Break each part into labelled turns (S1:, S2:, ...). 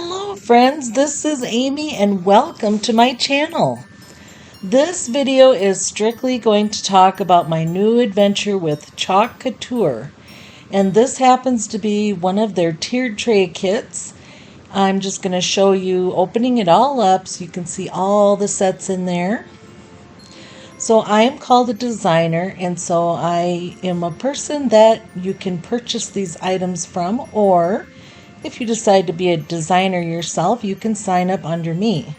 S1: Hello friends, this is Amy and welcome to my channel. This video is strictly going to talk about my new adventure with Chalk Couture, and this happens to be one of their tiered tray kits. I'm just going to show you opening it all up so you can see all the sets in there. So I am called a designer, and so I am a person that you can purchase these items from, or if you decide to be a designer yourself, you can sign up under me.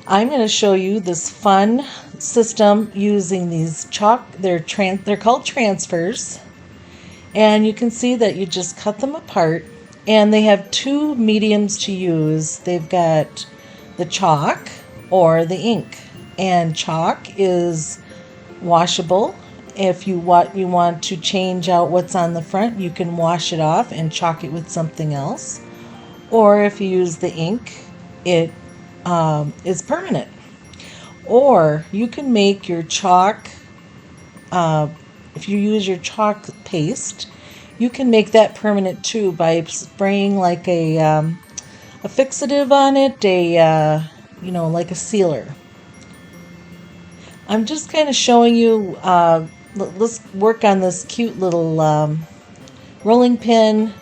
S1: I'm going to show you this fun system using these chalk. They're called transfers, and you can see that you just cut them apart, and they have two mediums to use. They've got the chalk or the ink, and chalk is washable. If you want to change out what's on the front, you can wash it off and chalk it with something else. Or if you use the ink, it is permanent. Or you can make your chalk, if you use your chalk paste, you can make that permanent too by spraying like a fixative on it, like a sealer. I'm just kind of showing you, let's work on this cute little rolling pin.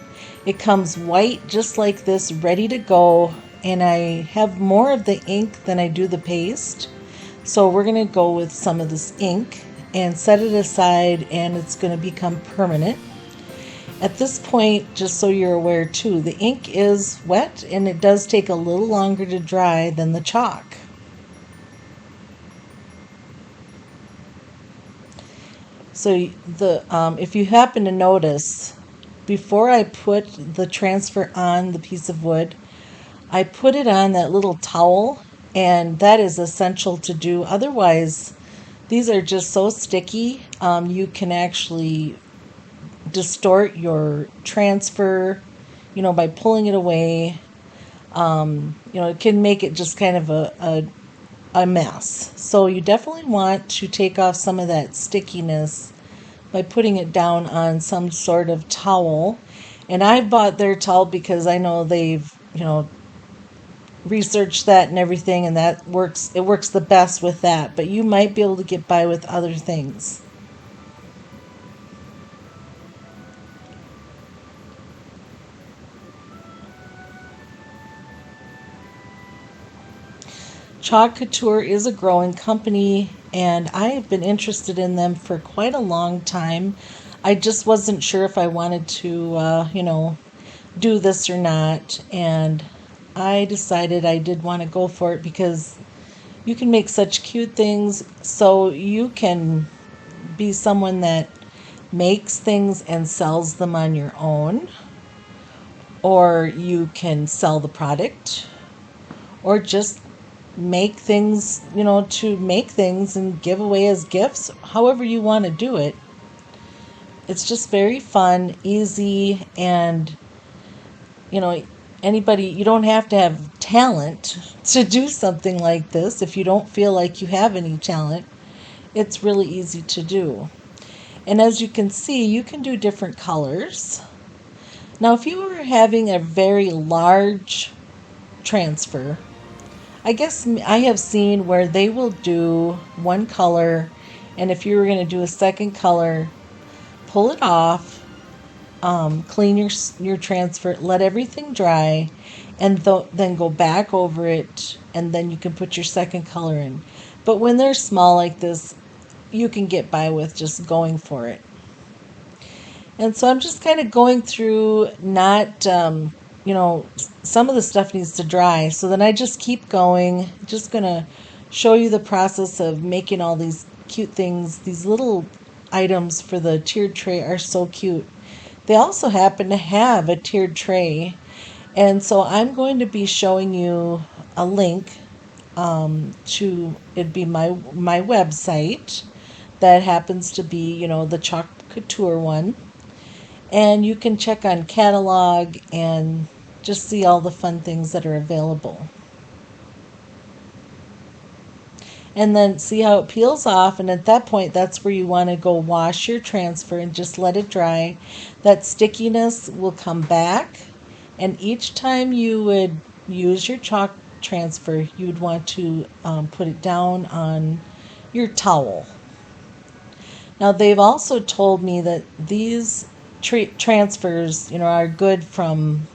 S1: It comes white just like this, ready to go, and I have more of the ink than I do the paste. So we're going to go with some of this ink and set it aside, and it's going to become permanent. At this point, just so you're aware too, the ink is wet and it does take a little longer to dry than the chalk. So if you happen to notice, before I put the transfer on the piece of wood, I put it on that little towel, and that is essential to do. Otherwise, these are just so sticky, you can actually distort your transfer, by pulling it away. It can make it just kind of a mess. So you definitely want to take off some of that stickiness by putting it down on some sort of towel. And I bought their towel because I know they've, researched that and everything, and it works the best with that, but you might be able to get by with other things. Chalk Couture is a growing company, and I have been interested in them for quite a long time. I just wasn't sure if I wanted to, do this or not, and I decided I did want to go for it because you can make such cute things. So you can be someone that makes things and sells them on your own, or you can sell the product, or just make things, to make things and give away as gifts, however you want to do it. It's just very fun, easy, and, anybody, you don't have to have talent to do something like this. If you don't feel like you have any talent, it's really easy to do. And as you can see, you can do different colors. Now, if you were having a very large transfer, I guess I have seen where they will do one color, and if you were going to do a second color, pull it off, clean your transfer, let everything dry, and then go back over it, and then you can put your second color in. But when they're small like this, you can get by with just going for it. And so I'm just kind of going through, not, some of the stuff needs to dry. So then I just keep going. Just going to show you the process of making all these cute things. These little items for the tiered tray are so cute. They also happen to have a tiered tray. And so I'm going to be showing you a link it'd be my website that happens to be, the Chalk Couture one. And you can check on catalog and just see all the fun things that are available. And then see how it peels off, and at that point, that's where you want to go wash your transfer and just let it dry. That stickiness will come back, And each time you would use your chalk transfer, you would want to put it down on your towel. Now, they've also told me that these transfers, are good from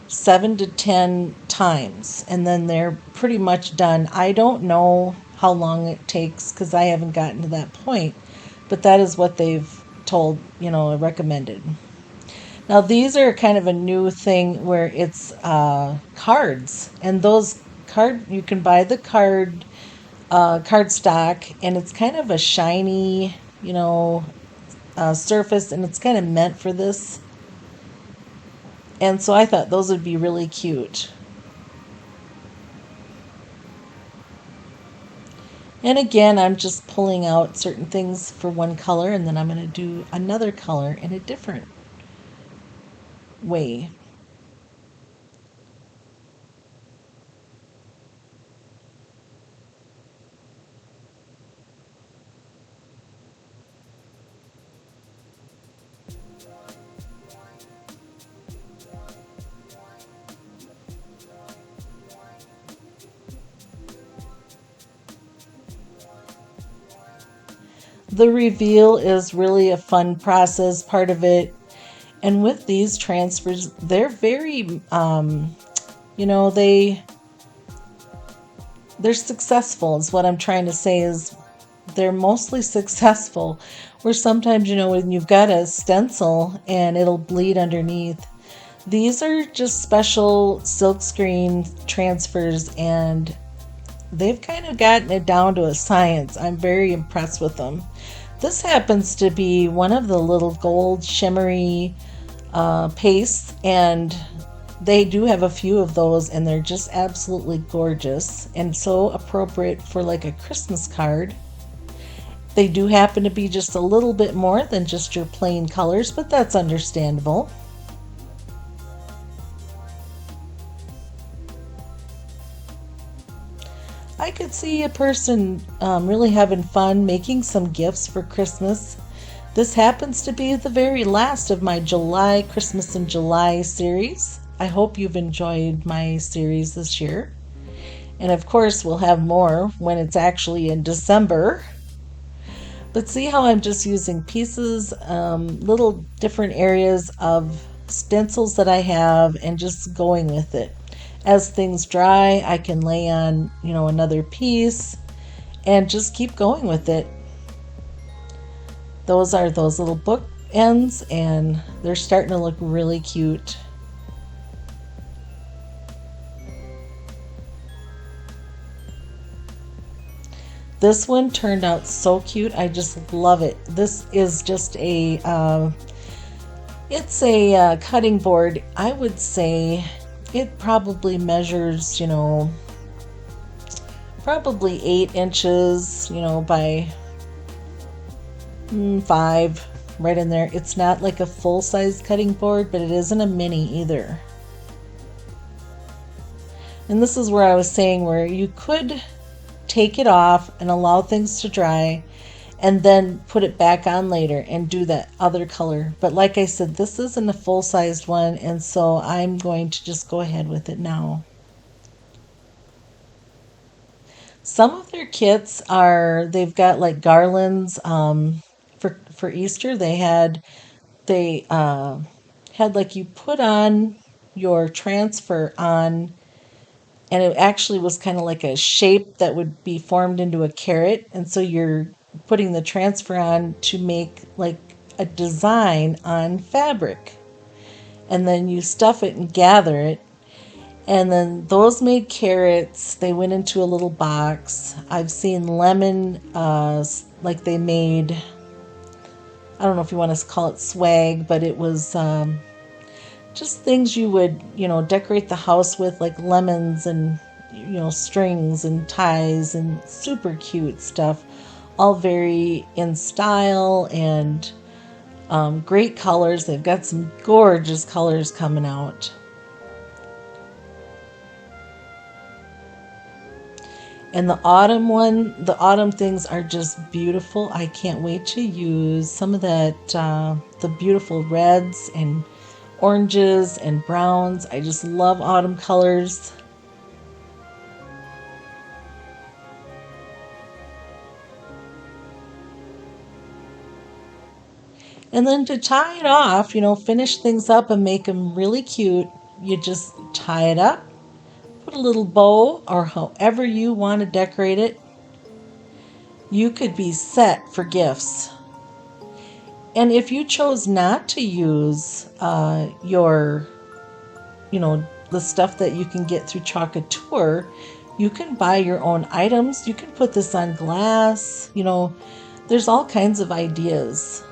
S1: 7 to 10 times, and then they're pretty much done. I don't know how long it takes because I haven't gotten to that point, but that is what they've told, recommended. Now, these are kind of a new thing where it's cards, and those you can buy the card stock, and it's kind of a shiny, surface, and it's kind of meant for this. And so I thought those would be really cute. And again, I'm just pulling out certain things for one color, and then I'm going to do another color in a different way. The reveal is really a fun process, part of it. And with these transfers, they're very, you know, they they're successful. Is what I'm trying to say is they're mostly successful. Where sometimes, when you've got a stencil and it'll bleed underneath. These are just special silkscreen transfers, and they've kind of gotten it down to a science. I'm very impressed with them. This happens to be one of the little gold shimmery pastes, and they do have a few of those, and they're just absolutely gorgeous and so appropriate for like a Christmas card. They do happen to be just a little bit more than just your plain colors, but that's understandable. I could see a person really having fun making some gifts for Christmas. This happens to be the very last of my July Christmas in July series. I hope you've enjoyed my series this year. And of course, we'll have more when it's actually in December. But see how I'm just using pieces, little different areas of stencils that I have, and just going with it. As things dry, I can lay on, another piece and just keep going with it. Those are those little book ends, and they're starting to look really cute. This one turned out so cute. I just love it. This is just it's a cutting board. I would say it probably measures, probably 8 inches, by 5, right in there. It's not like a full-size cutting board, but it isn't a mini either. And this is where I was saying where you could take it off and allow things to dry and then put it back on later and do that other color. But like I said, this isn't a full-sized one, and so I'm going to just go ahead with it now. Some of their kits they've got like garlands. For Easter, they had like you put on your transfer on, and it actually was kind of like a shape that would be formed into a carrot, and so you're putting the transfer on to make like a design on fabric, and then you stuff it and gather it, and then those made carrots. They went into a little box. I've seen lemon, like they made, I don't know if you want to call it swag, but it was just things you would, decorate the house with, like lemons and, strings and ties and super cute stuff. All very in style and great colors. They've got some gorgeous colors coming out. And the autumn things are just beautiful. I can't wait to use some of that, the beautiful reds and oranges and browns. I just love autumn colors. And then to tie it off, finish things up and make them really cute, you just tie it up, put a little bow or however you want to decorate it. You could be set for gifts. And if you chose not to use the stuff that you can get through Chalk Couture, you can buy your own items. You can put this on glass. There's all kinds of ideas.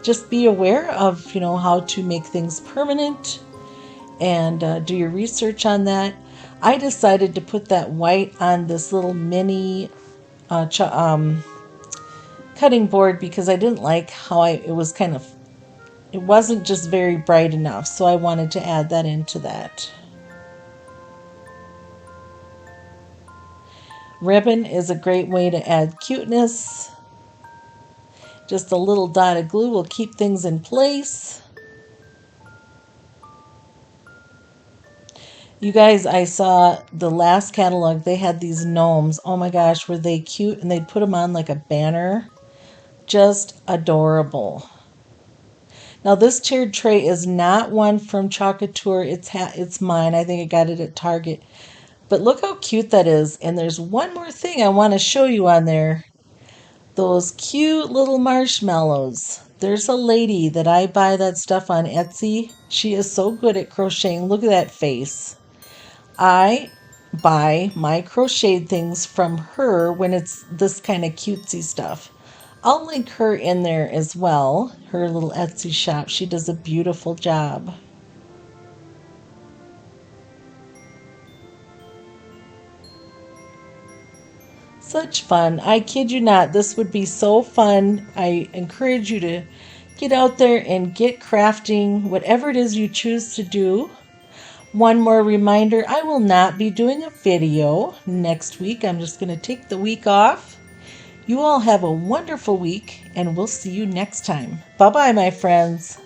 S1: Just be aware of, how to make things permanent and do your research on that. I decided to put that white on this little mini cutting board because I didn't like how it wasn't just very bright enough, so I wanted to add that into that. Ribbon is a great way to add cuteness. Just a little dot of glue will keep things in place. You guys, I saw the last catalog, they had these gnomes. Oh my gosh, were they cute? And they'd put them on like a banner. Just adorable. Now this tiered tray is not one from Chalk Couture. It's mine. I think I got it at Target. But look how cute that is. And there's one more thing I want to show you on there. Those cute little marshmallows. There's a lady that I buy that stuff on Etsy. She is so good at crocheting. Look at that face. I buy my crocheted things from her when it's this kind of cutesy stuff. I'll link her in there as well, her little Etsy shop. She does a beautiful job. Such fun. I kid you not, this would be so fun. I encourage you to get out there and get crafting, whatever it is you choose to do. One more reminder, I will not be doing a video next week. I'm just going to take the week off. You all have a wonderful week, and we'll see you next time. Bye-bye, my friends.